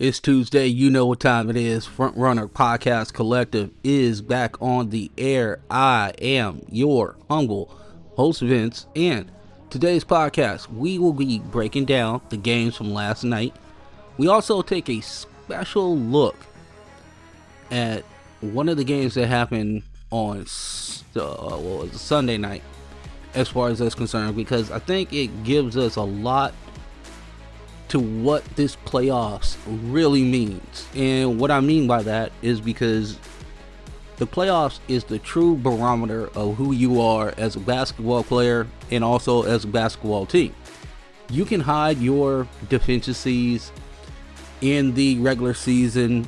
It's Tuesday, you know what time it is. Front Runner Podcast Collective is back on the air. I am your humble host, Vince, and today's podcast, we will be breaking down the games from last night. We also take a special look at one of the games that happened on Sunday night, as far as that's concerned, because I think it gives us a lot to what this playoffs really means. And what I mean by that is because the playoffs is the true barometer of who you are as a basketball player and also as a basketball team. You can hide your deficiencies in the regular season.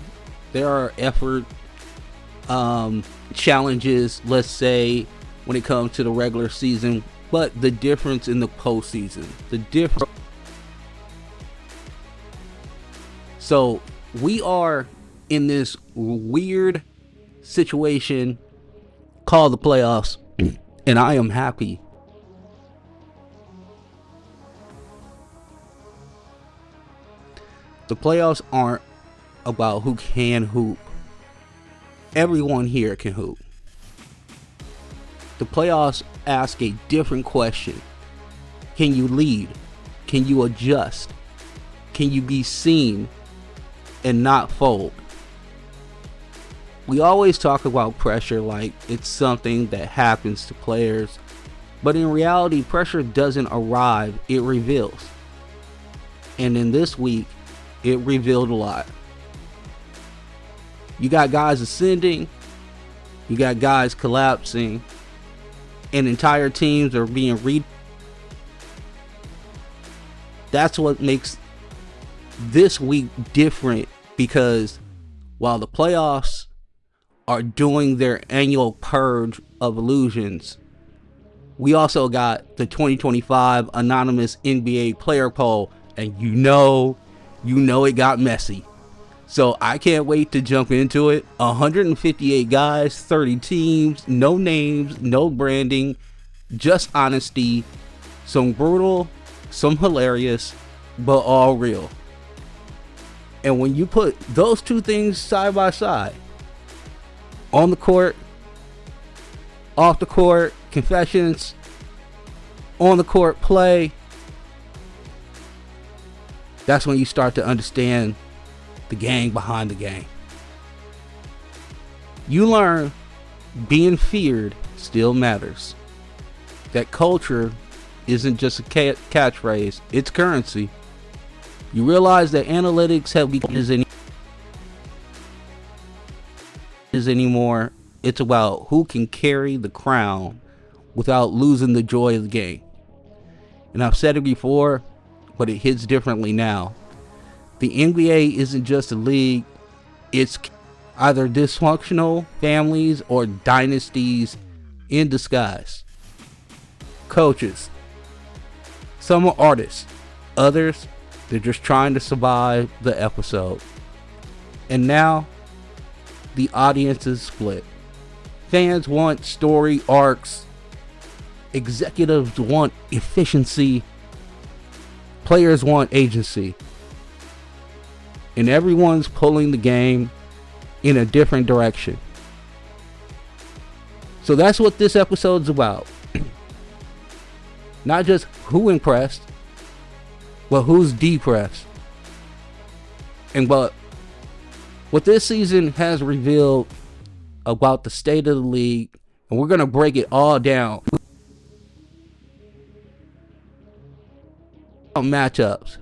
There are effort challenges, let's say, when it comes to the regular season, but the difference in the postseason, So we are in this weird situation called the playoffs, and I am happy. The playoffs aren't about who can hoop. Everyone here can hoop. The playoffs ask a different question. Can you lead? Can you adjust? Can you be seen and not fold? We always talk about pressure like it's something that happens to players, but in reality, pressure doesn't arrive, it reveals. And in this week, it revealed a lot. You got guys ascending, you got guys collapsing, and entire teams are being That's what makes this week different, because while the playoffs are doing their annual purge of illusions, we also got the 2025 anonymous NBA player poll, and you know it got messy. So I can't wait to jump into it. 158 guys, 30 teams, no names, no branding, just honesty, some brutal, some hilarious, but all real. And when you put those two things side by side, on the court, off the court, confessions, on the court play, that's when you start to understand the gang behind the game. You learn being feared still matters. That culture isn't just a catchphrase, it's currency. You realize that analytics have become anymore. It's about who can carry the crown without losing the joy of the game. And I've said it before, but it hits differently now. The NBA isn't just a league, it's either dysfunctional families or dynasties in disguise. Coaches, some are artists, others, they're just trying to survive the episode. And now, the audience is split. Fans want story arcs. Executives want efficiency. Players want agency. And everyone's pulling the game in a different direction. So that's what this episode's about. Not just who impressed, but who's depressed. And but what this season has revealed about the state of the league, and we're going to break it all down. Matchups.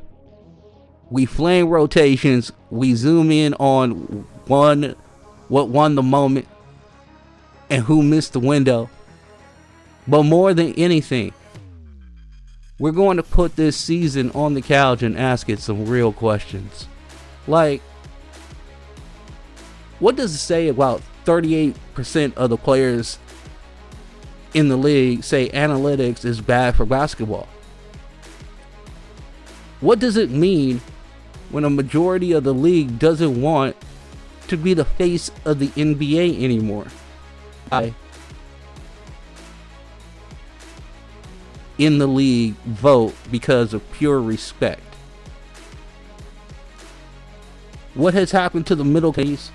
We flame rotations. We zoom in on what won the moment and who missed the window. But more than anything, we're going to put this season on the couch and ask it some real questions. Like, what does it say about 38% of the players in the league say analytics is bad for basketball? What does it mean when a majority of the league doesn't want to be the face of the NBA anymore? In the league vote because of pure respect. what has happened to the middle case,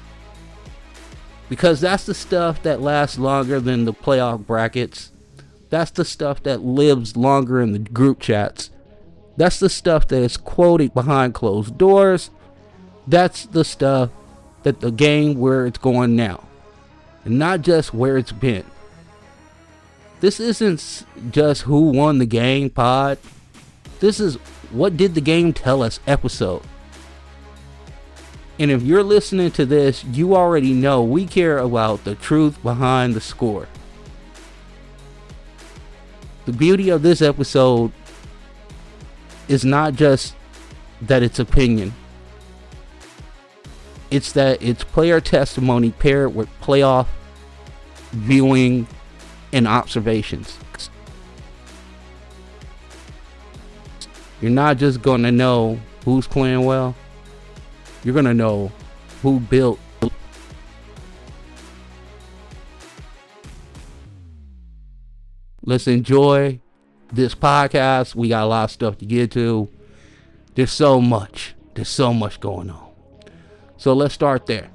because that's the stuff that lasts longer than the playoff brackets. That's the stuff that lives longer in the group chats. That's the stuff that is quoted behind closed doors. That's the stuff that the game where it's going now, and not just where it's been. This isn't just who won the game pod. This is what did the game tell us episode. And if you're listening to this, you already know we care about the truth behind the score. The beauty of this episode is not just that it's opinion. It's that it's player testimony paired with playoff viewing and observations. You're not just going to know who's playing well. You're going to know who built. Let's enjoy this podcast. We got a lot of stuff to get to. There's so much going on. So let's start there.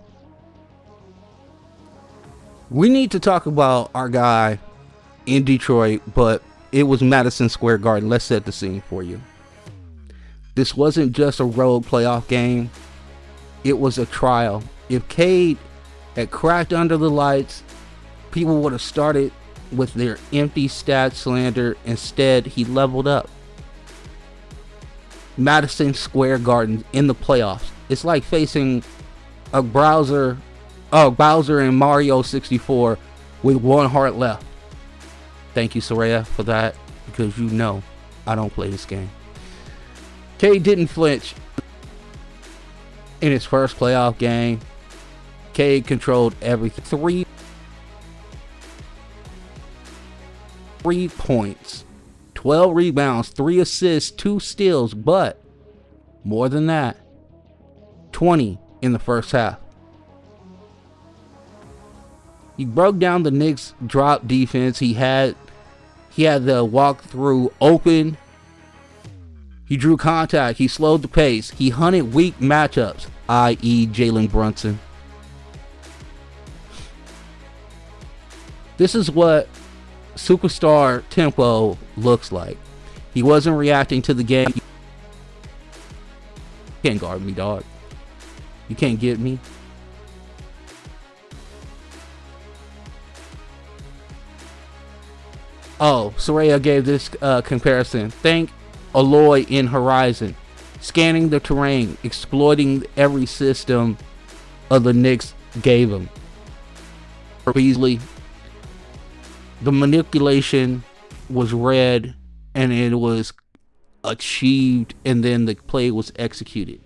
We need to talk about our guy in Detroit, but it was Madison Square Garden. Let's set the scene for you. This wasn't just a road playoff game. It was a trial. If Cade had cracked under the lights, people would have started with their empty stat slander. Instead, he leveled up. Madison Square Garden in the playoffs. It's like facing a Bowser and Mario 64 with one heart left. Thank you, Soraya, for that, because you know I don't play this game. Cade didn't flinch in his first playoff game. Cade controlled everything. Three points, 12 rebounds, 3 assists, 2 steals, but more than that, 20 in the first half. He broke down the Knicks' drop defense. He had the walk-through open. He drew contact. He slowed the pace. He hunted weak matchups, i.e. Jalen Brunson. This is what superstar tempo looks like. He wasn't reacting to the game. You can't guard me, dog. You can't get me. Oh, Soraya gave this comparison. Think Aloy in Horizon. Scanning the terrain, exploiting every system of the Knicks gave him. Beasley. The manipulation was read and it was achieved, and then the play was executed.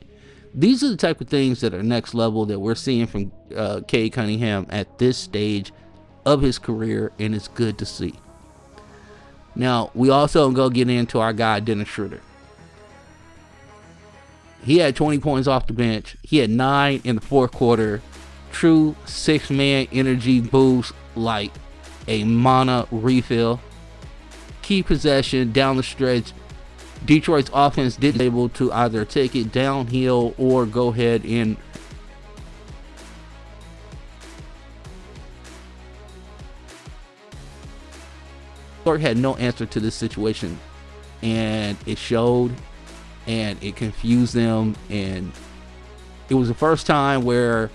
These are the type of things that are next level that we're seeing from Cade Cunningham at this stage of his career, and it's good to see. Now, we also go get into our guy, Schroeder. He had 20 points off the bench. He had 9 in the fourth quarter. True 6-man energy boost like a mana refill. Key possession down the stretch. Detroit's offense didn't be able to either take it downhill or go ahead and had no answer to this situation, and it showed, and it confused them, and it was the first time where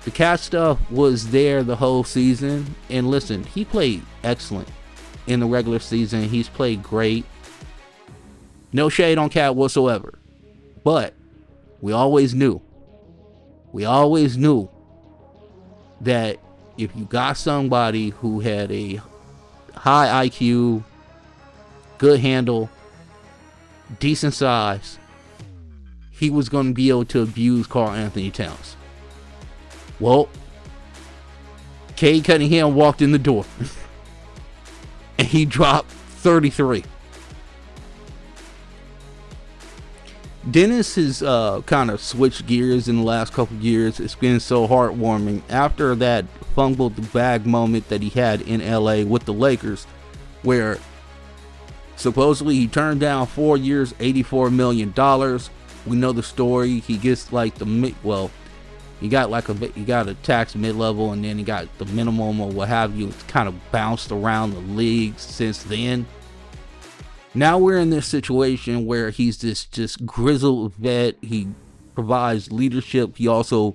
the cat stuff was there the whole season. And listen, he played excellent in the regular season. He's played great. No shade on Cat whatsoever. But we always knew that if you got somebody who had a high IQ, good handle, decent size, he was going to be able to abuse Karl-Anthony Towns. Well, Cade Cunningham walked in the door and he dropped 33. Dennis has kind of switched gears in the last couple years. It's been so heartwarming. After that fumbled the bag moment that he had in LA with the Lakers, where supposedly he turned down 4 years, $84 million. We know the story. He gets like he got a tax mid-level, and then he got the minimum or what have you. It's kind of bounced around the league since then. Now we're in this situation where he's this just grizzled vet. He provides leadership. He also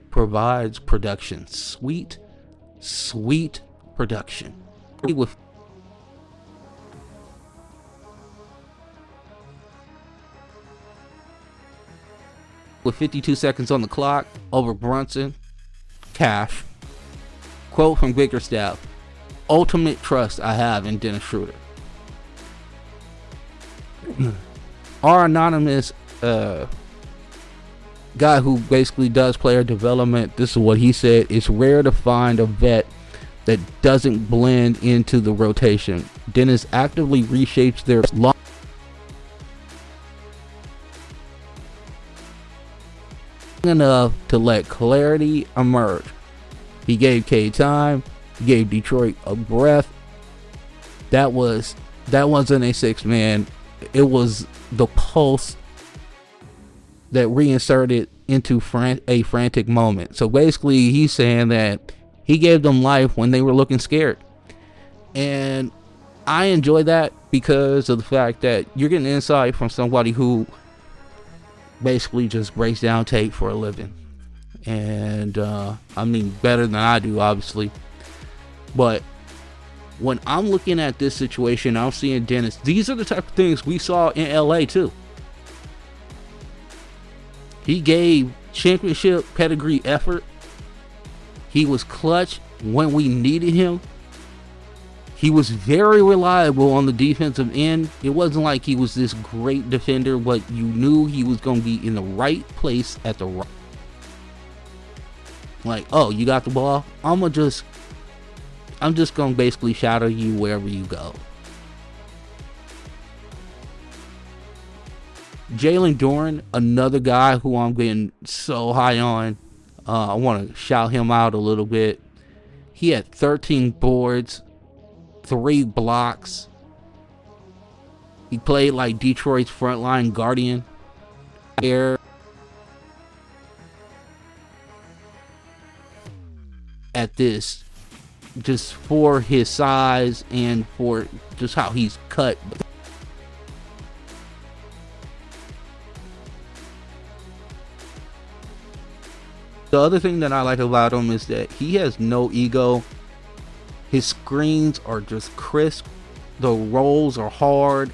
provides production. Sweet production. With 52 seconds on the clock over Brunson, cash. Quote from Bickerstaff: ultimate trust I have in Dennis Schroeder. Our anonymous guy who basically does player development, this is what he said: it's rare to find a vet that doesn't blend into the rotation. Dennis actively reshapes their long enough to let clarity emerge. He gave Cade time. He gave Detroit a breath. That wasn't a 6-man. It was the pulse that reinserted into a frantic moment. So basically, he's saying that he gave them life when they were looking scared. And I enjoy that because of the fact that you're getting insight from somebody who basically just breaks down tape for a living. And I mean, better than I do, obviously. But when I'm looking at this situation, I'm seeing Dennis. These are the type of things we saw in LA too. He gave championship pedigree effort. He was clutch when we needed him. He was very reliable on the defensive end. It wasn't like he was this great defender, but you knew he was going to be in the right place at the right. Like, oh, you got the ball? I'm just going to basically shadow you wherever you go. Jalen Duren, another guy who I'm getting so high on. I want to shout him out a little bit. He had 13 boards, 3 blocks. He played like Detroit's frontline guardian. At this, just for his size and for just how he's cut. The other thing that I like about him is that he has no ego. His screens are just crisp. The rolls are hard.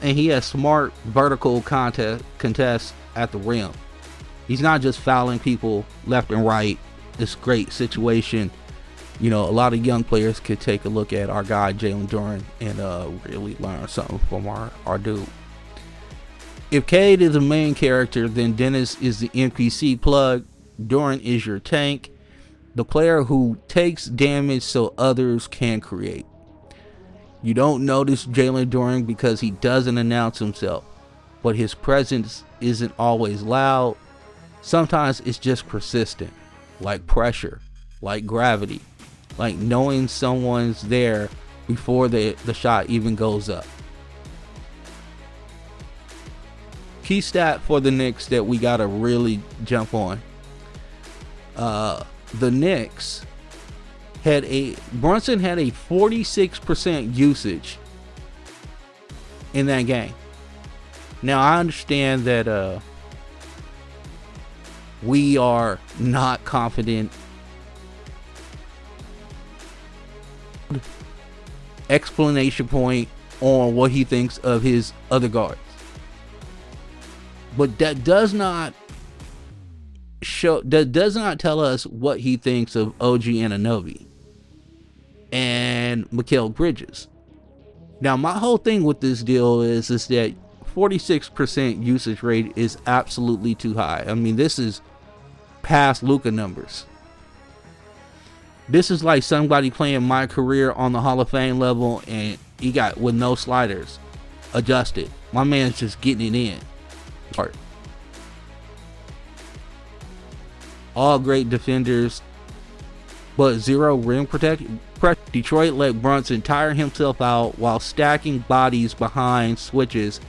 And he has smart vertical contests at the rim. He's not just fouling people left and right. This great situation. You know, a lot of young players could take a look at our guy Jalen Duren and really learn something from our dude. If Cade is the main character, then Dennis is the NPC plug. Duren is your tank, the player who takes damage so others can create. You don't notice Jalen Duren because he doesn't announce himself, but his presence isn't always loud. Sometimes it's just persistent, like pressure, like gravity, like knowing someone's there before the shot even goes up. Key stat for the Knicks that we gotta really jump on. The Knicks Brunson had a 46% usage in that game. Now I understand that we are not confident. Explanation point on what he thinks of his other guards, but that does not tell us what he thinks of OG Anunoby and Mikal Bridges. Now my whole thing with this deal is that 46% usage rate is absolutely too high. I mean, this is past Luka numbers. This is like somebody playing my career on the Hall of Fame level and he got with no sliders adjusted. My man's just getting it in. All great defenders, but zero rim protection. Detroit let Brunson tire himself out while stacking bodies behind switches.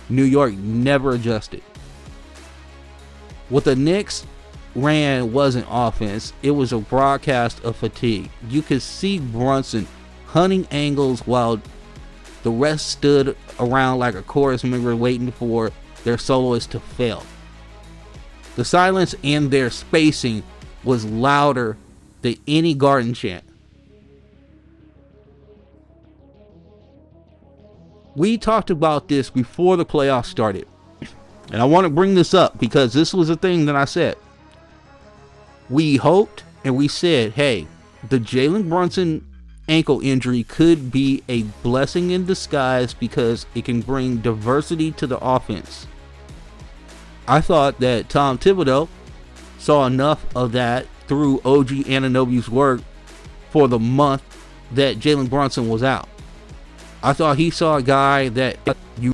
New York never adjusted. What the Knicks ran wasn't offense. It was a broadcast of fatigue. You could see Brunson hunting angles while the rest stood around like a chorus member waiting for their soloist to fail. The silence and their spacing was louder than any Garden chant. We talked about this before the playoffs started. And I want to bring this up because this was a thing that I said. We hoped and we said, hey, the Jalen Brunson ankle injury could be a blessing in disguise because it can bring diversity to the offense. I thought that Tom Thibodeau saw enough of that through OG Anunoby's work for the month that Jalen Brunson was out. I thought he saw a guy that you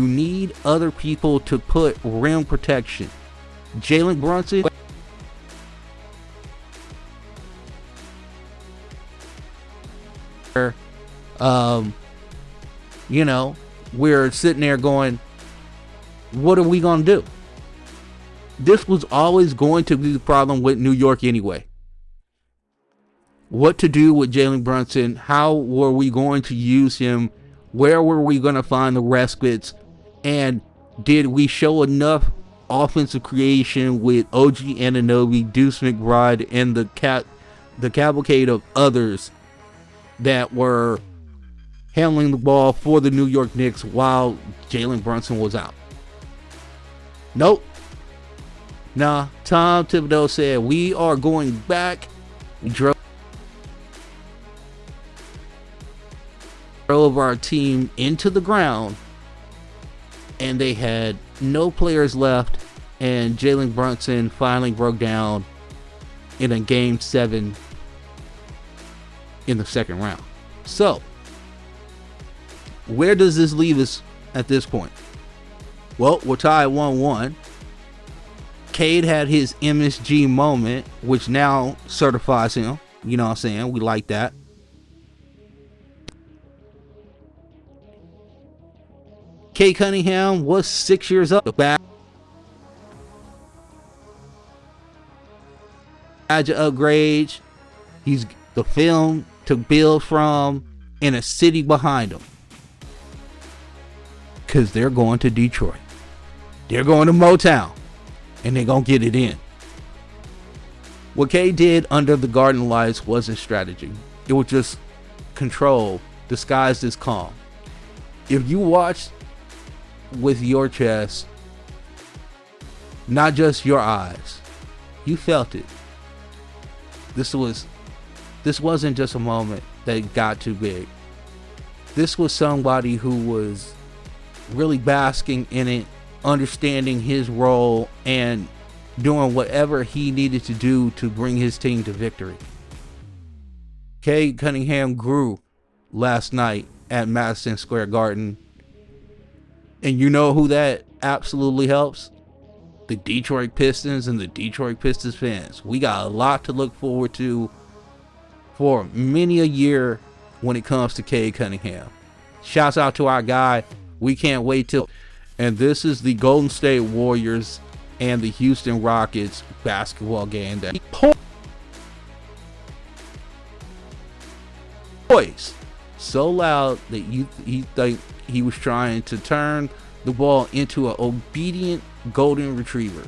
need other people to put rim protection. Jalen Brunson, we're sitting there going, what are we going to do? This was always going to be the problem with New York anyway. What to do with Jalen Brunson? How were we going to use him? Where were we going to find the respites? And did we show enough offensive creation with OG Anunoby, Deuce McBride, and the cavalcade of others that were handling the ball for the New York Knicks while Jalen Brunson was out? Nope. Nah, Tom Thibodeau said, we are going back. We drove our team into the ground, and they had no players left, and Jalen Brunson finally broke down in a Game 7 in the second round. So, where does this leave us at this point? Well, we're tied 1-1. Cade had his MSG moment, which now certifies him. You know what I'm saying? We like that. Cade Cunningham was 6 years up. The badge of upgrades. He's the film to build from and a city behind him. Because they're going to Detroit. They're going to Motown. And they're going to get it in. What Cade did under the Garden lights wasn't strategy. It was just control disguised as calm. If you watched with your chest, not just your eyes, you felt it. This wasn't just a moment that got too big. This was somebody who was really basking in it, understanding his role and doing whatever he needed to do to bring his team to victory. Cade Cunningham grew last night at Madison Square Garden. And you know who that absolutely helps? The Detroit Pistons and the Detroit Pistons fans. We got a lot to look forward to for many a year when it comes to Cade Cunningham. Shouts out to our guy. We can't wait till. And this is the Golden State Warriors and the Houston Rockets basketball game that poise so loud that you think he was trying to turn the ball into an obedient golden retriever.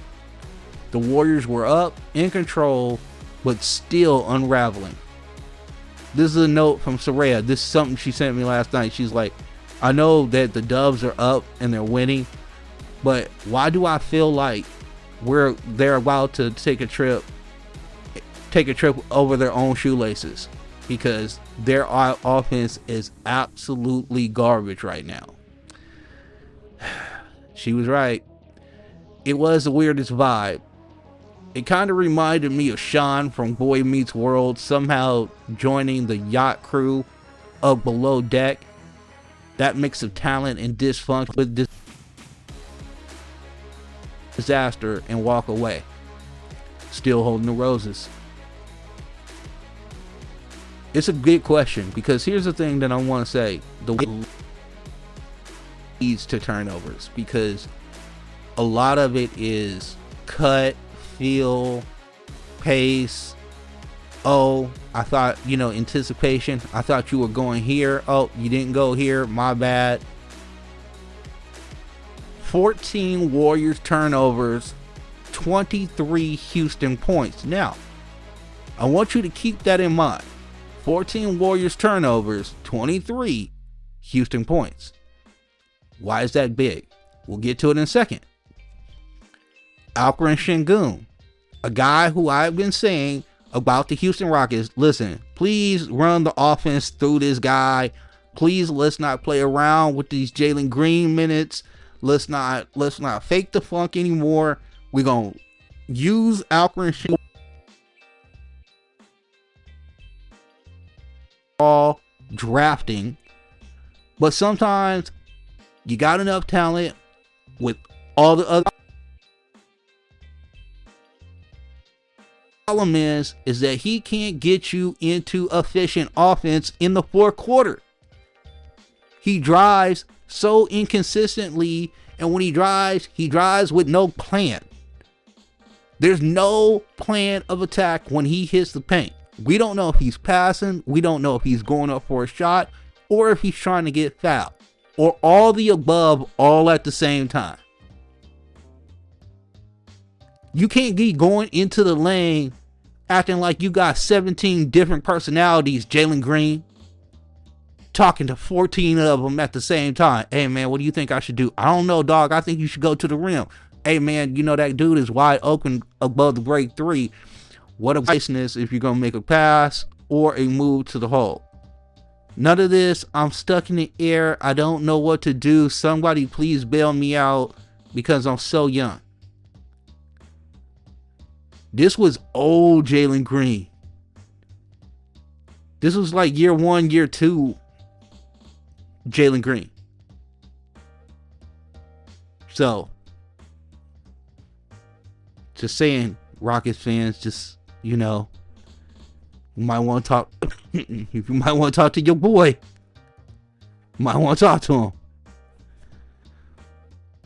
The Warriors were up, in control, but still unraveling. This is a note from Soraya. This is something she sent me last night. She's like, I know that the Dubs are up and they're winning, but why do I feel like they're about to take a trip over their own shoelaces? Because their offense is absolutely garbage right now. She was right. It was the weirdest vibe. It kind of reminded me of Sean from Boy Meets World somehow joining the yacht crew of Below Deck. That mix of talent and dysfunction with disaster and walk away. Still holding the roses. It's a good question because here's the thing that I want to say. The leads to turnovers because a lot of it is cut, feel, pace. Oh, I thought, anticipation. I thought you were going here. Oh, you didn't go here. My bad. 14 Warriors turnovers, 23 Houston points. Now, I want you to keep that in mind. 14 Warriors turnovers, 23 Houston points. Why is that big? We'll get to it in a second. Alperen Sengun, a guy who I've been saying about the Houston Rockets, listen, please run the offense through this guy. Please, let's not play around with these Jalen Green minutes. Let's not fake the funk anymore. We're going to use Alperen Sengun all drafting. But sometimes you got enough talent with all the other. Problem is that he can't get you into efficient offense in the fourth quarter. He drives so inconsistently, and when he drives with no plan. There's no plan of attack when he hits the paint. We don't know if he's passing, we don't know if he's going up for a shot, or if he's trying to get fouled, or all the above all at the same time. You can't be going into the lane acting like you got 17 different personalities, Jalen Green, talking to 14 of them at the same time. Hey, man, what do you think I should do? I don't know, dog. I think you should go to the rim. Hey, man, that dude is wide open above the break three. What a niceness if you're going to make a pass or a move to the hole. None of this. I'm stuck in the air. I don't know what to do. Somebody please bail me out because I'm so young. This was old Jalen Green. This was like year 1, year 2 Jalen Green. So, just saying, Rockets fans, just, you might want to talk. You might want to talk to your boy. You might want to talk to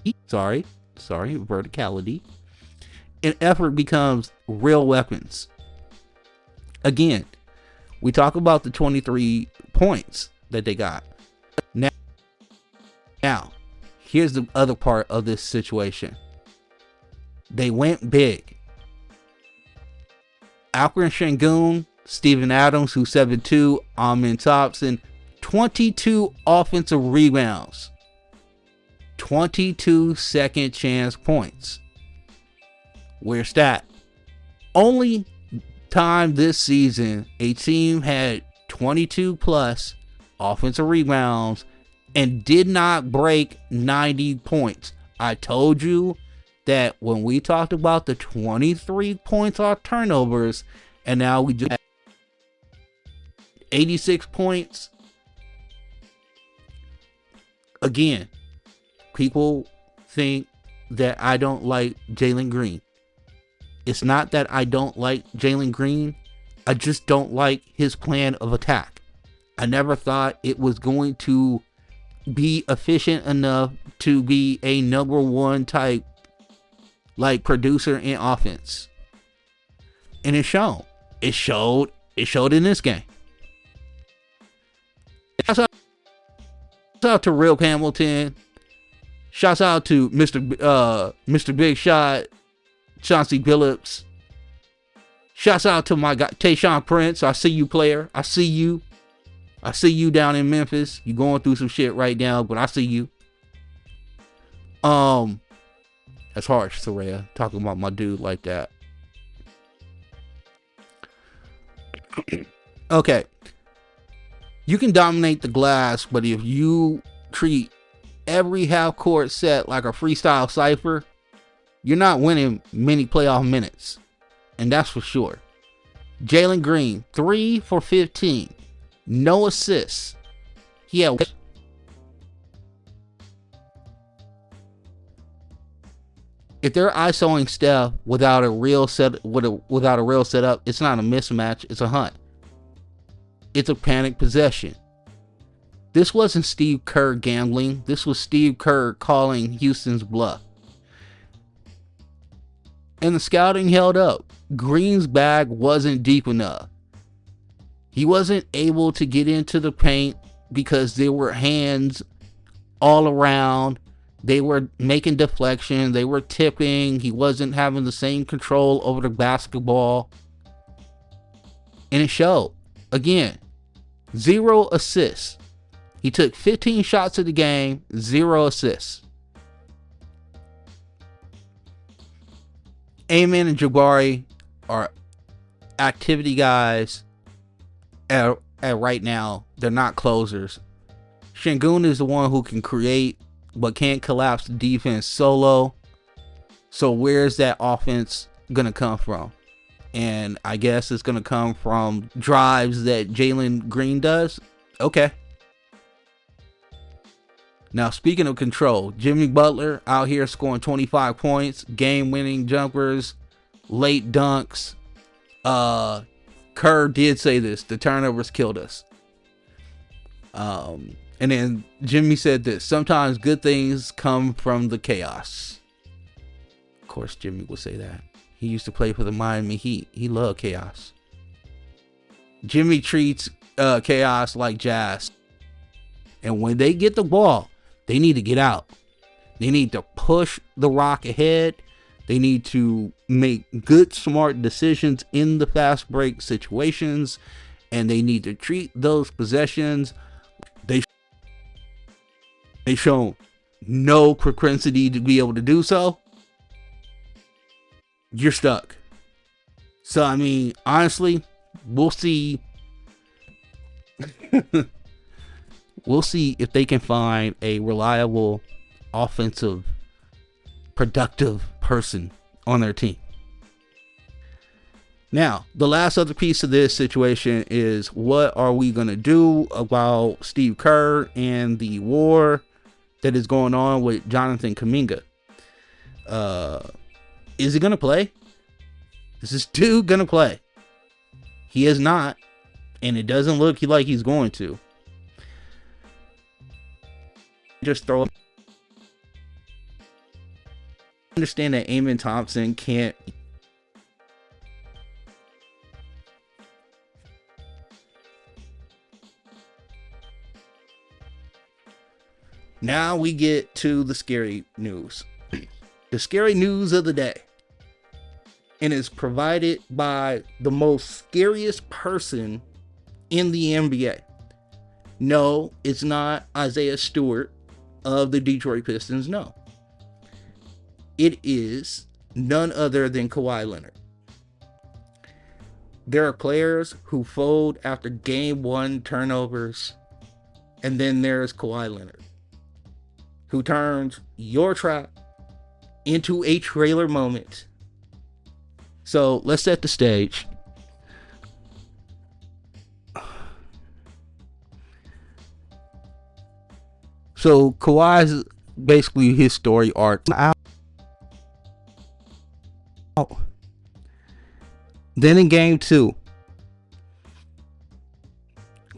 him. Sorry, verticality. And effort becomes real weapons. Again, we talk about the 23 points that they got. Now, here's the other part of this situation. They went big. Alperen Sengun, Steven Adams, who's 7'2", Amen Thompson, 22 offensive rebounds, 22 second chance points. Where's that? Only time this season a team had 22 plus offensive rebounds and did not break 90 points. I told you that when we talked about the 23 points off turnovers, and now we just 86 points. Again, people think that I don't like Jalen Green. It's not that I don't like Jalen Green. I just don't like his plan of attack. I never thought it was going to be efficient enough to be a number one type producer in offense. And it showed. It showed in this game. Shouts out to Rip Hamilton. Shouts out to Mr. Big Shot, Chauncey Billups. Shouts out to my guy Tayshaun Prince. I see you, player. I see you. I see you down in Memphis. You going through some shit right now, but I see you. That's harsh, Soraya, talking about my dude like that. Okay. You can dominate the glass, but if you treat every half-court set like a freestyle cipher, you're not winning many playoff minutes. And that's for sure. Jalen Green, 3 for 15. No assists. He had if they're isoing Steph without a real setup, it's not a mismatch, it's a hunt. It's a panic possession. This wasn't Steve Kerr gambling. This was Steve Kerr calling Houston's bluff. And the scouting held up. Green's bag wasn't deep enough. He wasn't able to get into the paint because there were hands all around. They were making deflection. They were tipping. He wasn't having the same control over the basketball. And it showed. Again, 0 assists. He took 15 shots of the game, 0 assists. Amen and Jabari are activity guys at right now. They're not closers. Şengün is the one who can create but can't collapse the defense solo. So where's that offense gonna come from? And I guess it's gonna come from drives that Jalen Green does. Okay. Now, speaking of control, Jimmy Butler out here scoring 25 points, game-winning jumpers, late dunks. Kerr did say this: the turnovers killed us. And then Jimmy said this: sometimes good things come from the chaos. Of course, Jimmy would say that. He used to play for the Miami Heat. He loved chaos. Jimmy treats chaos like jazz. And when they get the ball, they need to get out. They need to push the rock ahead. They need to make good, smart decisions in the fast break situations. And they need to treat those possessions. They show no propensity to be able to do so. You're stuck. So, I mean, honestly, we'll see. We'll see if they can find a reliable, offensive, productive person on their team. Now, the last other piece of this situation is, what are we going to do about Steve Kerr and the war that is going on with Jonathan Kuminga? Is he going to play? Is this dude going to play? He is not, and it doesn't look like he's going to. Just throw him. Understand that Amen Thompson can't. Now we get to the scary news. The scary news of the day. And it's provided by the most scariest person in the NBA. No, it's not Isaiah Stewart of the Detroit Pistons. No. It is none other than Kawhi Leonard. There are players who fold after game one turnovers. And then there's Kawhi Leonard, who turns your trap into a trailer moment. So let's set the stage. So Kawhi's basically his story arc out. Then in game 2,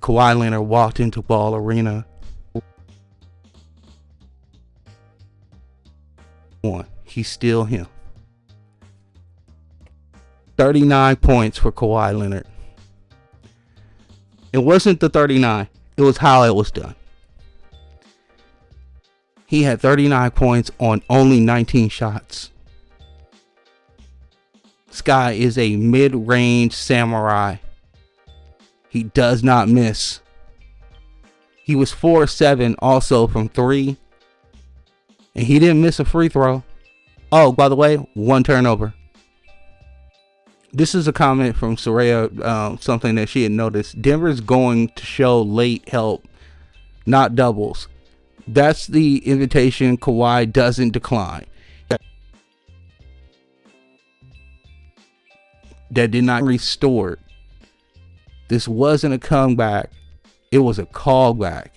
Kawhi Leonard walked into Ball Arena. He's still him. 39 points for Kawhi Leonard. It wasn't the 39. It was how it was done. He had 39 points on only 19 shots. This guy is a mid-range samurai. He does not miss. He was 4-7 also from 3. And he didn't miss a free throw. Oh, by the way, 1 turnover. This is a comment from Soraya, something that she had noticed. Denver's going to show late help, not doubles. That's the invitation Kawhi doesn't decline. That did not restore. This wasn't a comeback. It was a callback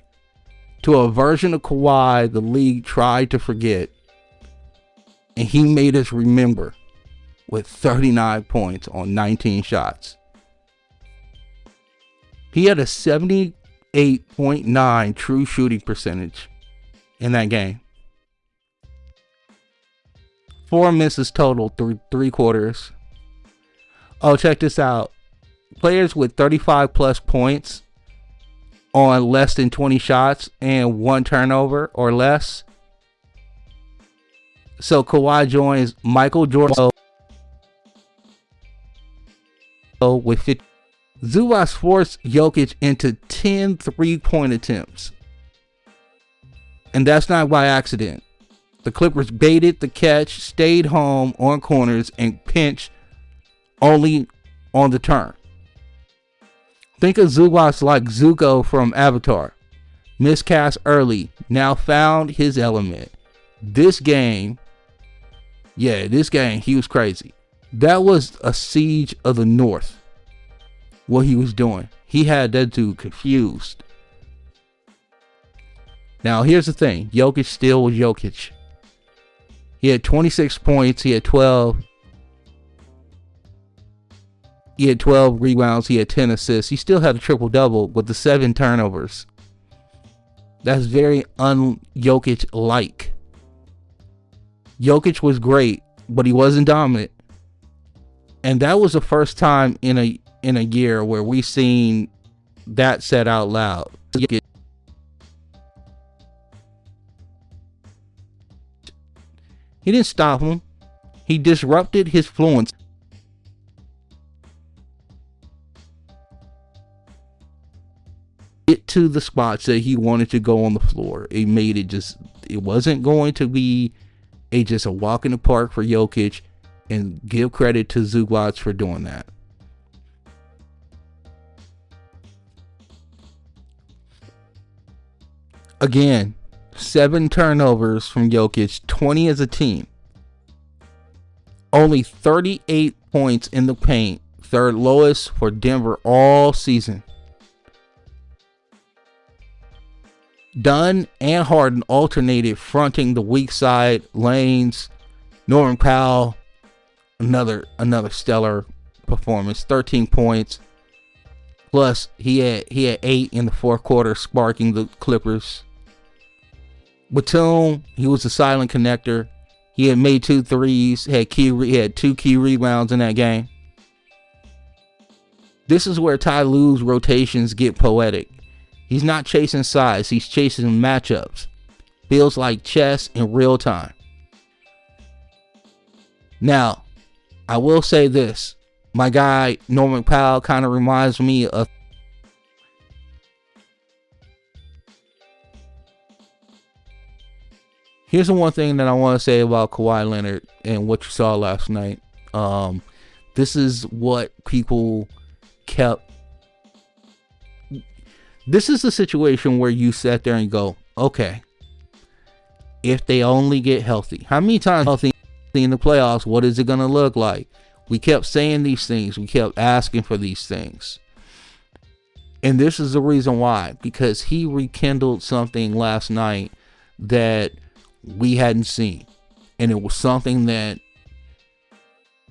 to a version of Kawhi the league tried to forget. And he made us remember with 39 points on 19 shots. He had a 78.9 true shooting percentage in that game. 4 misses total through 3 quarters. Oh, check this out. Players with 35 plus points on less than 20 shots and 1 turnover or less. So Kawhi joins Michael Jordan with 50. Zubac forced Jokic into 10 3-point attempts. And that's not by accident. The Clippers baited the catch, stayed home on corners, and pinched only on the turn. Think of Zubac like Zuko from Avatar. Miscast early, now found his element. This game, he was crazy. That was a siege of the North. What he was doing. He had that dude confused. Now, here's the thing. Jokic still was Jokic. He had 26 points. He had 12 rebounds. He had 10 assists. He still had a triple-double with the 7 turnovers. That's very un-Jokic-like. Jokic was great, but he wasn't dominant. And that was the first time in a year where we seen that said out loud. He didn't stop him. He disrupted his fluence. Get to the spots that he wanted to go on the floor. It made it just, it wasn't going to be just a walk in the park for Jokic, and give credit to Zubac for doing that. Again, 7 turnovers from Jokic, 20 as a team. Only 38 points in the paint, third lowest for Denver all season. Dunn and Harden alternated fronting the weak side lanes. Norman Powell, another stellar performance, 13 points. Plus he had 8 in the fourth quarter, sparking the Clippers. Batum, he was a silent connector. He had made 2 threes, he had 2 key rebounds in that game. This is where Ty Lue's rotations get poetic. He's not chasing size, he's chasing matchups. Feels like chess in real time. Now, I will say this. My guy, Norman Powell, kind of reminds me of Here's the one thing that I want to say about Kawhi Leonard and what you saw last night. This is what people kept. This is a situation where you sat there and go, okay, if they only get healthy. How many times healthy in the playoffs, what is it going to look like? We kept saying these things. We kept asking for these things. And this is the reason why. Because he rekindled something last night that we hadn't seen. And it was something that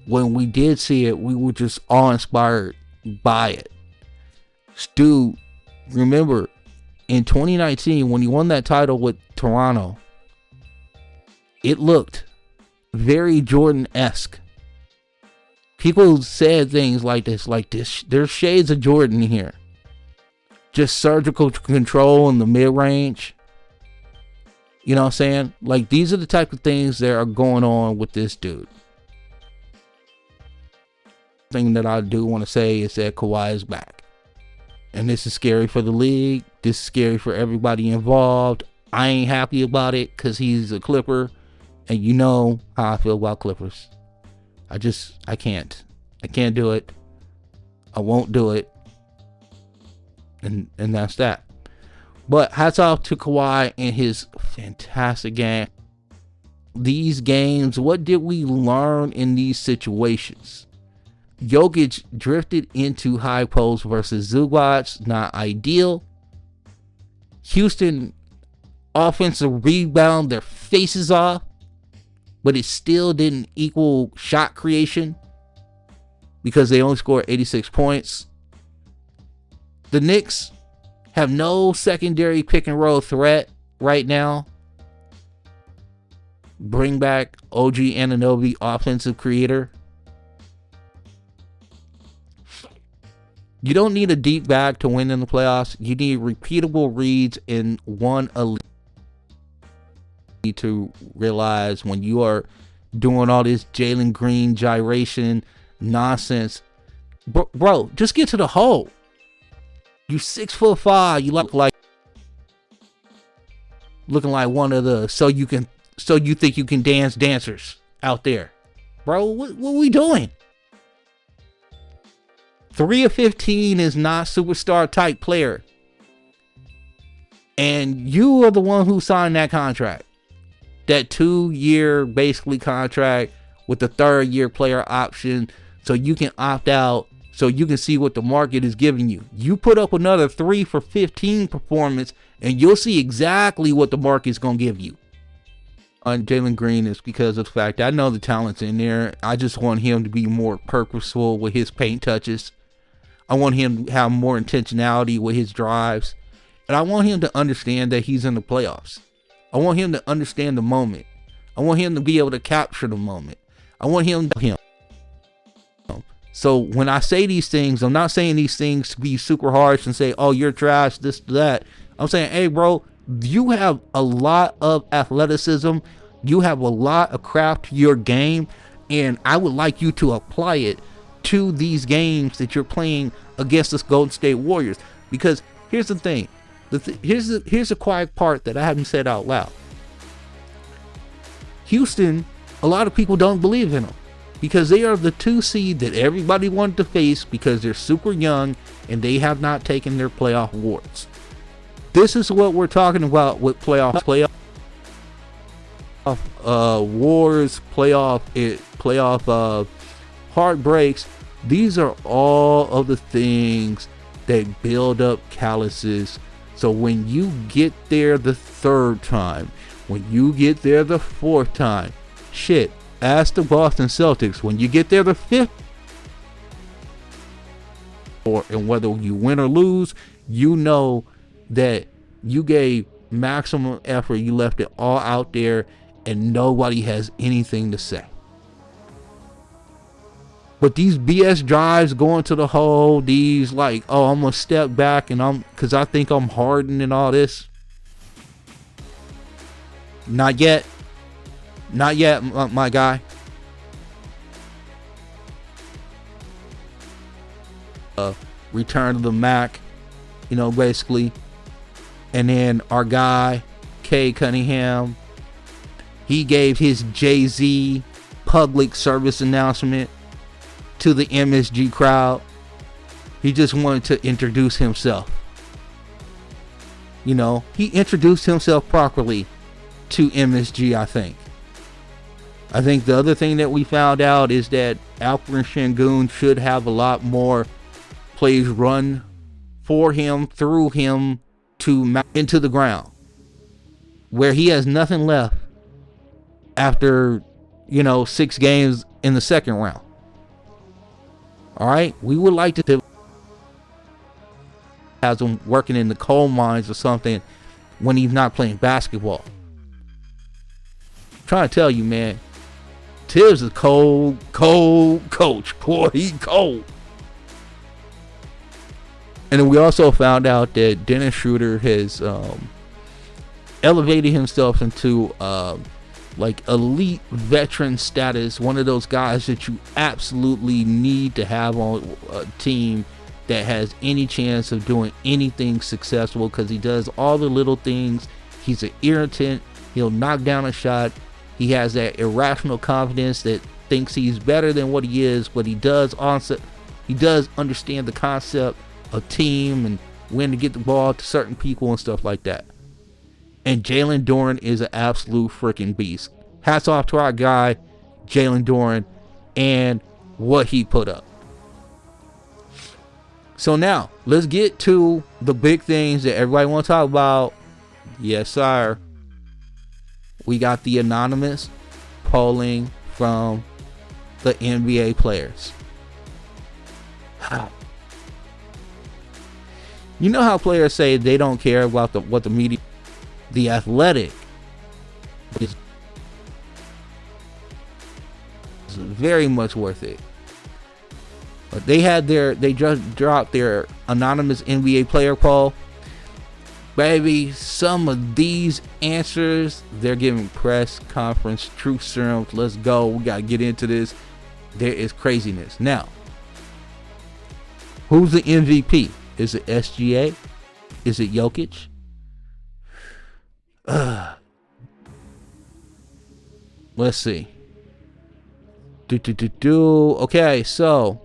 when we did see it, we were just awe-inspired by it. Stu, remember, in 2019, when he won that title with Toronto, it looked very Jordan-esque. People said things like this, there's shades of Jordan here. Just surgical control in the mid-range. You know what I'm saying? Like, these are the type of things that are going on with this dude. Thing that I do want to say is that Kawhi is back. And this is scary for the league. This is scary for everybody involved. I ain't happy about it because he's a Clipper. And you know how I feel about Clippers. I can't. I can't do it. I won't do it. And that's that. But hats off to Kawhi and his fantastic game. These games, what did we learn in these situations? Jokic drifted into high post versus Zubac, not ideal. Houston offensive rebound their faces off, but it still didn't equal shot creation because they only scored 86 points. The Knicks have no secondary pick and roll threat right now. bring back OG Anunoby, offensive creator. You don't need a deep bag to win in the playoffs. You need repeatable reads in one elite. You need to realize when you are doing all this Jalen Green gyration nonsense, bro, just get to the hole. You 6'5", you look like looking like one of the so you think you can dance dancers out there, bro. What are we doing? 3 of 15 is not superstar type player, and you are the one who signed that contract, that 2-year basically contract with the 3rd year player option, so you can opt out, so you can see what the market is giving you. You put up another 3 for 15 performance, and you'll see exactly what the market's gonna give you. On Jalen Green is because of the fact that I know the talent's in there. I just want him to be more purposeful with his paint touches. I want him to have more intentionality with his drives. And I want him to understand that he's in the playoffs. I want him to understand the moment. I want him to be able to capture the moment. I want him to So when I say these things, I'm not saying these things to be super harsh and say, oh, you're trash, this, that. I'm saying, hey, bro, you have a lot of athleticism. You have a lot of craft to your game. And I would like you to apply it to these games that you're playing against the Golden State Warriors. Because here's the thing. Here's the quiet part that I haven't said out loud. Houston, a lot of people don't believe in them because they are the 2 seed that everybody wanted to face because they're super young and they have not taken their playoff awards. This is what we're talking about with playoff wars, playoff heartbreaks. These are all of the things that build up calluses. So when you get there the 3rd time, when you get there the 4th time, shit, ask the Boston Celtics. When you get there the 5th, and whether you win or lose, you know that you gave maximum effort. You left it all out there, and nobody has anything to say. But these BS drives going to the hole, these like, oh, I'm gonna step back and because I think I'm Harden and all this. Not yet, my guy. Return to the Mac, basically. And then our guy, Cade Cunningham, he gave his Jay-Z public service announcement to the MSG crowd. He just wanted to introduce himself. He introduced himself properly to MSG, I think. I think the other thing that we found out is that Alperen Sengun should have a lot more plays run for him, through him, into the ground, where he has nothing left after 6 games in the 2nd round. All right, we would like to have him working in the coal mines or something when he's not playing basketball. I'm trying to tell you, man, Tibbs is a cold coach. Boy, he cold. And then we also found out that Dennis Schroeder has elevated himself into like elite veteran status. One of those guys that you absolutely need to have on a team that has any chance of doing anything successful, because he does all the little things. He's an irritant. He'll knock down a shot. He has that irrational confidence that thinks he's better than what he is, but he does understand the concept of team and when to get the ball to certain people and stuff like that. And Jalen Duren is an absolute freaking beast. Hats off to our guy, Jalen Duren, and what he put up. So now, let's get to the big things that everybody wants to talk about. Yes, sir. We got the anonymous polling from the NBA players. You know how players say they don't care about what the media, the Athletic, It's very much worth it. But they just dropped their anonymous NBA player poll. Baby, some of these answers, they're giving press conference truth serums. Let's go. We got to get into this. There is craziness. Now, who's the MVP? Is it SGA? Is it Jokic? Let's see. Okay, so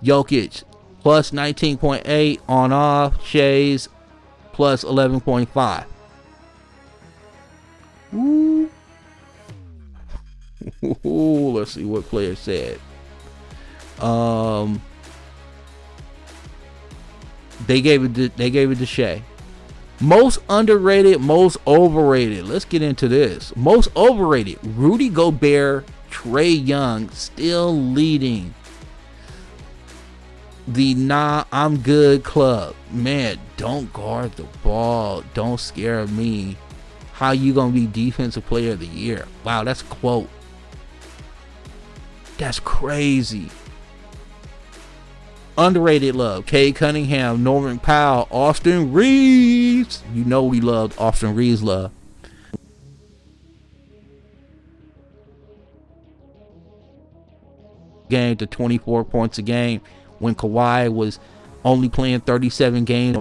Jokic plus 19.8 on off. Shays plus 11.5. Ooh. Let's see what player said. They gave it to Shea. Most underrated, most overrated. Let's get into this. Most overrated: Rudy Gobert, Trae Young, still leading the "Nah, I'm good" club. Man, don't guard the ball. Don't scare me. How you gonna be defensive player of the year? Wow, that's a quote. That's crazy. Underrated love: Cade Cunningham, Norman Powell, Austin Reeves. You know we loved Austin Reeves' love. Game to 24 points a game when Kawhi was only playing 37 games.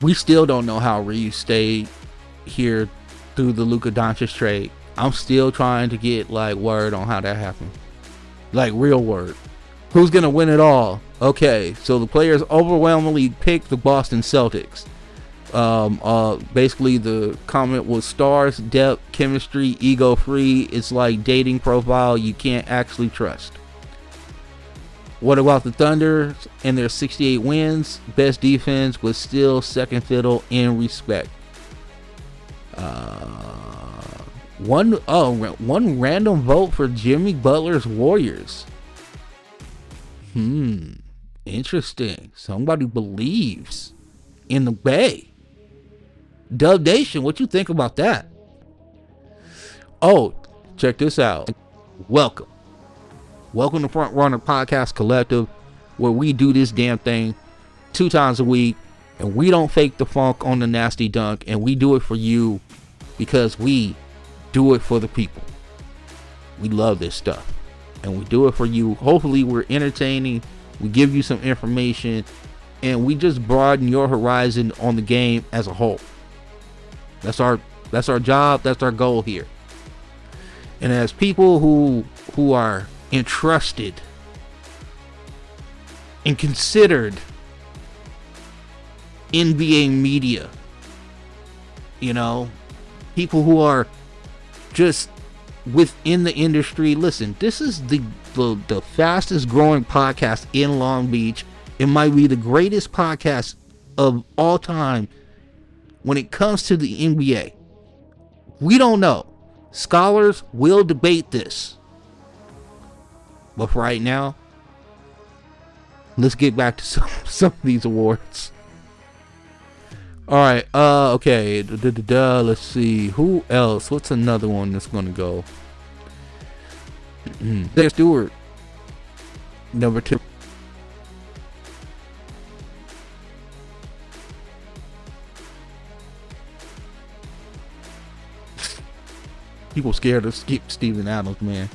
We still don't know how Reeves stayed here through the Luka Doncic trade. I'm still trying to get word on how that happened. Real word. Who's gonna win it all? Okay, so the players overwhelmingly picked the Boston Celtics. Basically the comment was stars, depth, chemistry, ego free. It's like dating profile you can't actually trust. What about the Thunder and their 68 wins? Best defense was still second fiddle in respect. One random vote for Jimmy Butler's Warriors. Interesting. Somebody believes in the Bay. Dub Nation, what you think about that? Oh, check this out. Welcome to Front Runner Podcast Collective, where we do this damn thing 2 times a week, and we don't fake the funk on the nasty dunk, and we do it for you because we do it for the people. We love this stuff, and we do it for you. Hopefully we're entertaining, we give you some information, and we just broaden your horizon on the game as a whole. That's our job, that's our goal here. And as people who are entrusted and considered NBA media, people who are just within the industry. Listen, this is the fastest growing podcast in Long Beach. It might be the greatest podcast of all time when it comes to the NBA. We don't know. Scholars will debate this. But for right now, let's get back to some of these awards. Alright, okay. Let's see. Who else? What's another one that's going to go? There's Stewart. Number 2. People scared of Steven Adams, man.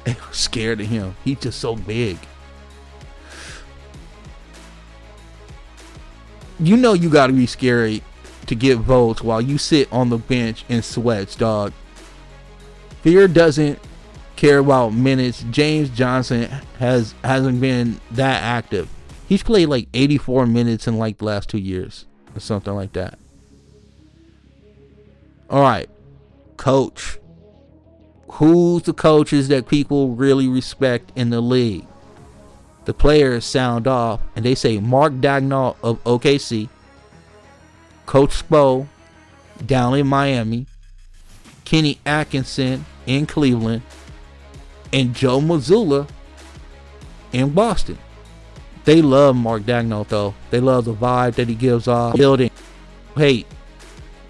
They were scared of him. He's just so big. You know you gotta be scary to get votes while you sit on the bench in sweats, dog. Fear doesn't care about minutes. James Johnson hasn't been that active. He's played 84 minutes in the last 2 years or something like that. Alright. Coach. Who's the coaches that people really respect in the league? The players sound off and they say Mark Daigneault of OKC, Coach Spo down in Miami, Kenny Atkinson in Cleveland, and Joe Mazzulla in Boston. They love Mark Daigneault though. They love the vibe that he gives off. Building. Hate.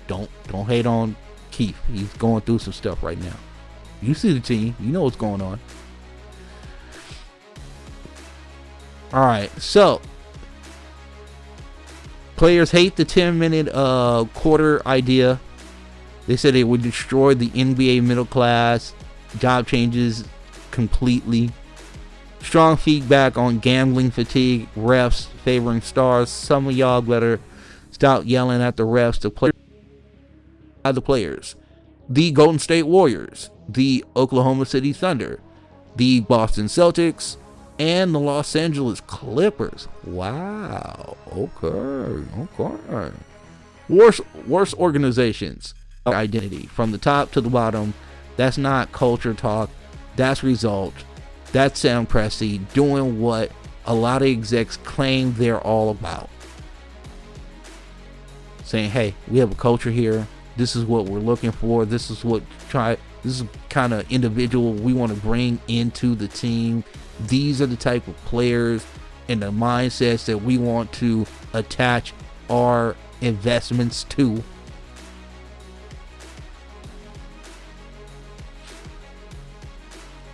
Don't hate on Keith. He's going through some stuff right now. You see the team. You know what's going on. Alright, so players hate the 10-minute quarter idea. They said it would destroy the NBA middle class. Job changes completely. Strong feedback on gambling fatigue. Refs favoring stars. Some of y'all better stop yelling at the refs to play the players. The Golden State Warriors, the Oklahoma City Thunder, the Boston Celtics, and the Los Angeles Clippers. Wow. Okay. Worst organizations. Identity from the top to the bottom. That's not culture talk. That's result. That's Sam Presti doing what a lot of execs claim they're all about. Saying, hey, we have a culture here. This is what we're looking for. This is kind of individual we want to bring into the team. These are the type of players and the mindsets that we want to attach our investments to.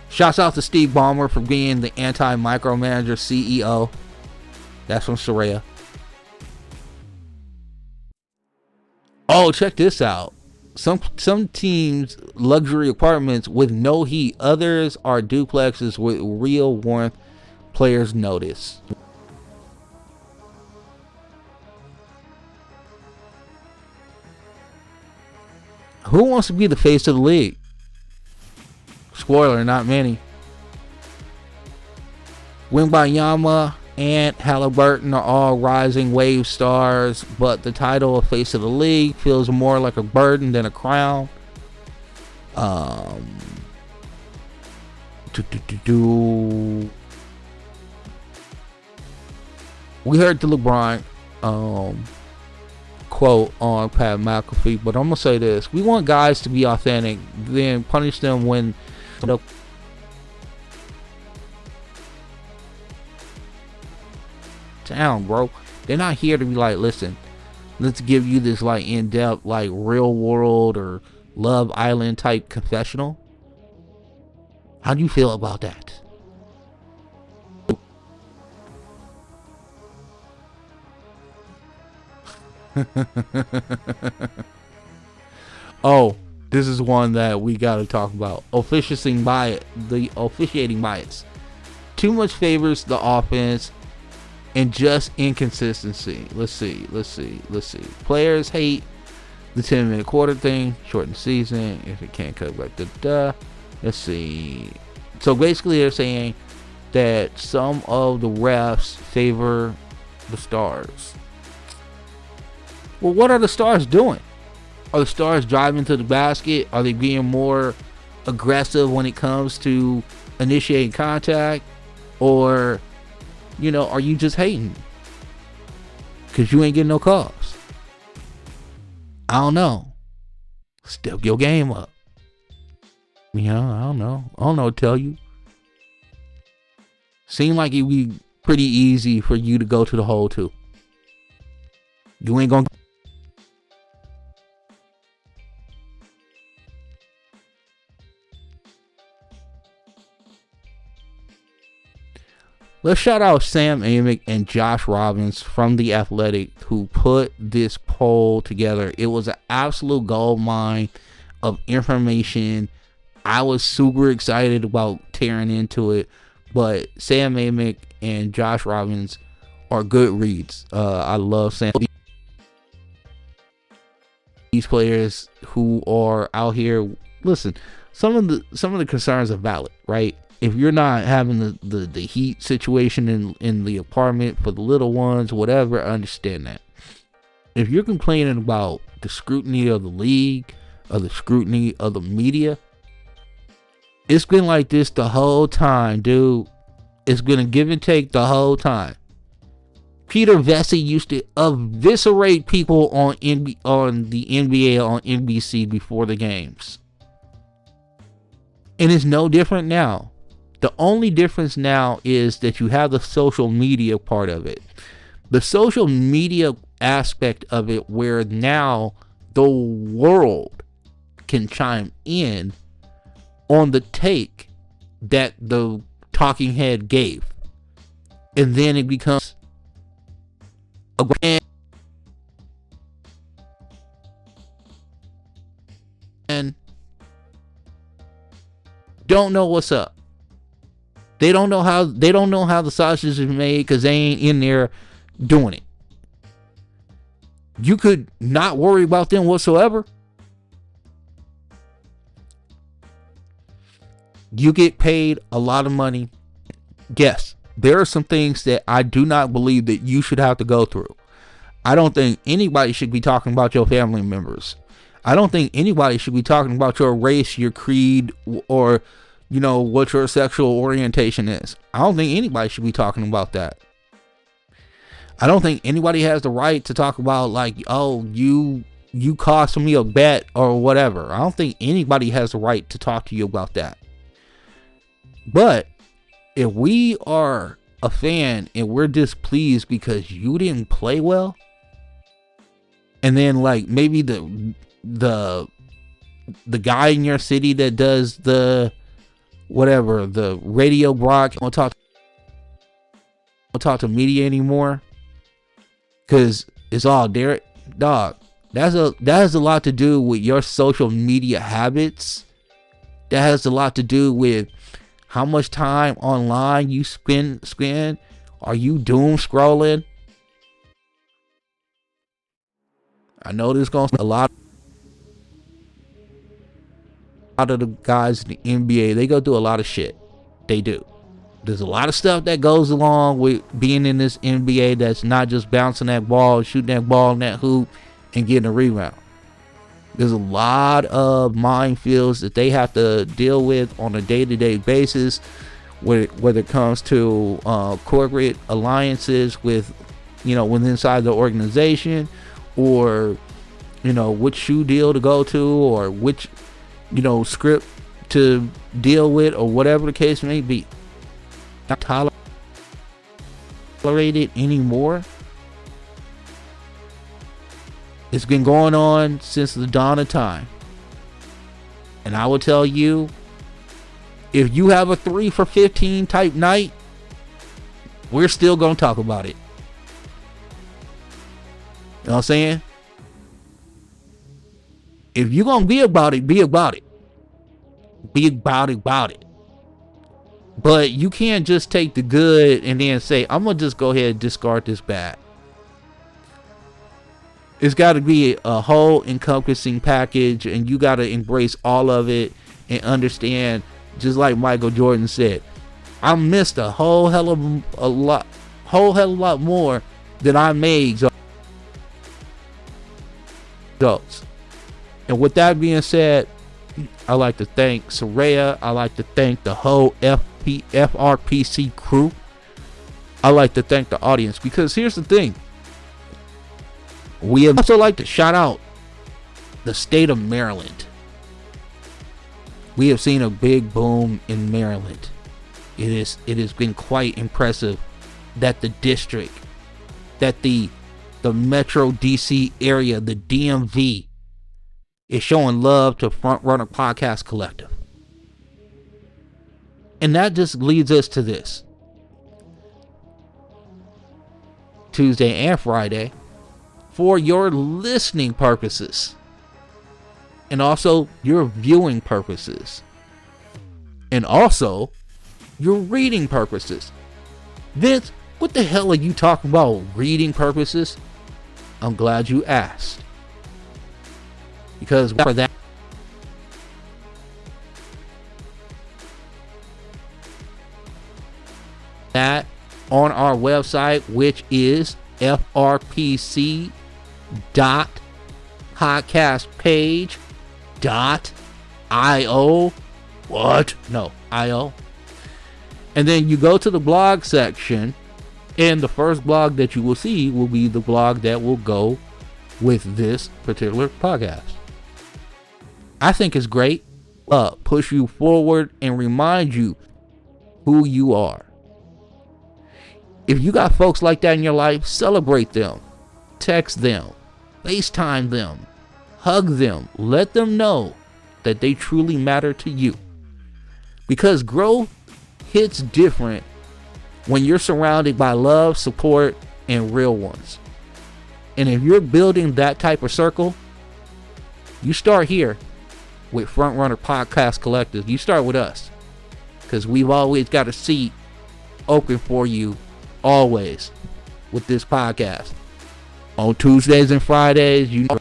Shouts out to Steve Ballmer for being the anti-micromanager CEO. That's from Soraya. Oh, check this out. Some teams luxury apartments with no heat. Others are duplexes with real warmth. Players notice. Who wants to be the face of the league? Spoiler, not many. Wembanyama and Halliburton are all rising wave stars, but the title of face of the league feels more like a burden than a crown. We heard the LeBron quote on Pat McAfee, but I'm gonna say this: we want guys to be authentic, then punish them when down, bro. They're not here to be like, listen, let's give you this like in-depth, like real world or Love Island type confessional. How do you feel about that? Oh, this is one that we got to talk about. Officiating bias. Too much favors the offense and just inconsistency. Let's see. Players hate the 10-minute quarter thing, shortened season, if it can't cut back to Let's see. So basically they're saying that some of the refs favor the stars. Well, what are the stars doing? Are the stars driving to the basket? Are they being more aggressive when it comes to initiating contact? Or, are you just hating? Because you ain't getting no calls. I don't know. Step your game up. I don't know. I don't know what to tell you. Seem like it'd be pretty easy for you to go to the hole too. You ain't gonna. Let's shout out Sam Amick and Josh Robbins from The Athletic who put this poll together. It was an absolute gold mine of information. I was super excited about tearing into it, but Sam Amick and Josh Robbins are good reads. I love Sam. These players who are out here, listen, some of the concerns are valid, right? If you're not having the heat situation in the apartment for the little ones, whatever, I understand that. If you're complaining about the scrutiny of the league, or the scrutiny of the media, it's been like this the whole time, dude. It's been a give and take the whole time. Peter Vesey used to eviscerate people on the NBA on NBC before the games. And it's no different now. The only difference now is that you have the social media part of it. The social media aspect of it, where now the world can chime in on the take that the talking head gave. And then it becomes a grand, and don't know what's up. They don't know how the sausage is made because they ain't in there doing it. You could not worry about them whatsoever. You get paid a lot of money. Yes, there are some things that I do not believe that you should have to go through. I don't think anybody should be talking about your family members. I don't think anybody should be talking about your race, your creed, or what your sexual orientation is. I don't think anybody should be talking about that. I don't think anybody has the right to talk about you cost me a bet or whatever. I don't think anybody has the right to talk to you about that. But if we are a fan and we're displeased because you didn't play well, and then maybe the guy in your city that does the radio broadcast won't talk to media anymore because it's all Derek, dog. That has a lot to do with your social media habits. That has a lot to do with how much time online you spend. Are you doom scrolling? I know there's going to be a lot of the guys in the NBA, they go through a lot of shit. They do. There's a lot of stuff that goes along with being in this NBA that's not just bouncing that ball, shooting that ball in that hoop, and getting a rebound. There's a lot of minefields that they have to deal with on a day-to-day basis, whether it comes to corporate alliances with inside the organization, or which shoe deal to go to, or which script to deal with, or whatever the case may be. Not tolerated anymore. It's been going on since the dawn of time. And I will tell you, if you have a 3 for 15 type night, we're still going to talk about it. You know what I'm saying? If you're going to be about it, be about it. Be about it. But you can't just take the good and then say, I'm going to just go ahead and discard this bad. It's got to be a whole encompassing package, and you got to embrace all of it and understand, just like Michael Jordan said, I missed a whole hell of a lot more than I made results. And with that being said, I'd like to thank Soraya. I'd like to thank the whole FRPC crew. I'd like to thank the audience, because here's the thing. We have also like to shout out the state of Maryland. We have seen a big boom in Maryland. It has been quite impressive that the district, that the Metro DC area, the DMV, is showing love to Front Runner Podcast Collective. And that just leads us to this. Tuesday and Friday, for your listening purposes, and also your viewing purposes, and also your reading purposes. Vince, what the hell are you talking about reading purposes? I'm glad you asked. Because for that, on our website, which is frpc.podcastpage.io. IO. And then you go to the blog section, and the first blog that you will see will be the blog that will go with this particular podcast. I think it's great. Push you forward and remind you who you are. If you got folks like that in your life, celebrate them. Text them. FaceTime them. Hug them. Let them know that they truly matter to you. Because growth hits different when you're surrounded by love, support, and real ones. And if you're building that type of circle, you start here with Frontrunner Podcast Collective. You start with us. Because we've always got a seat open for you, always, with this podcast. On Tuesdays and Fridays, you know,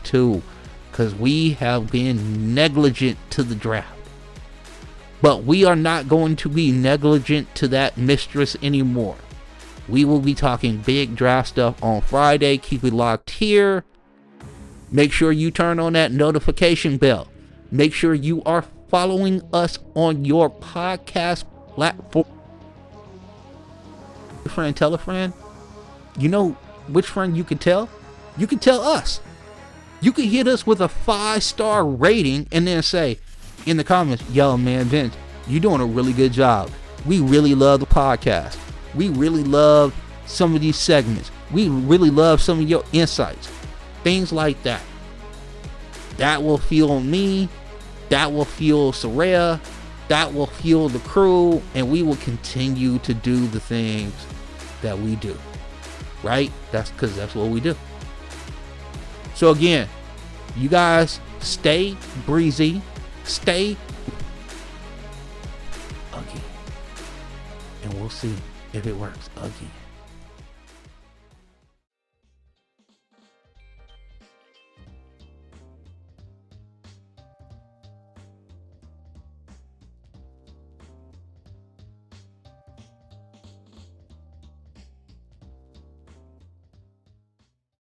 too, because we have been negligent to the draft. But we are not going to be negligent to that mistress anymore. We will be talking big draft stuff on Friday. Keep it locked here. Make sure you turn on that notification bell. Make sure you are following us on your podcast platform. Friend, tell a friend. You know which friend you can tell? You can tell us. You can hit us with a 5-star rating and then say in the comments, yo man, Vince, you're doing a really good job. We really love the podcast. We really love some of these segments. We really love some of your insights. Things like that. That will fuel me. That will fuel Soraya. That will fuel the crew. And we will continue to do the things that we do. Right? That's because that's what we do. So again, you guys stay breezy. Stay again. And we'll see if it works again.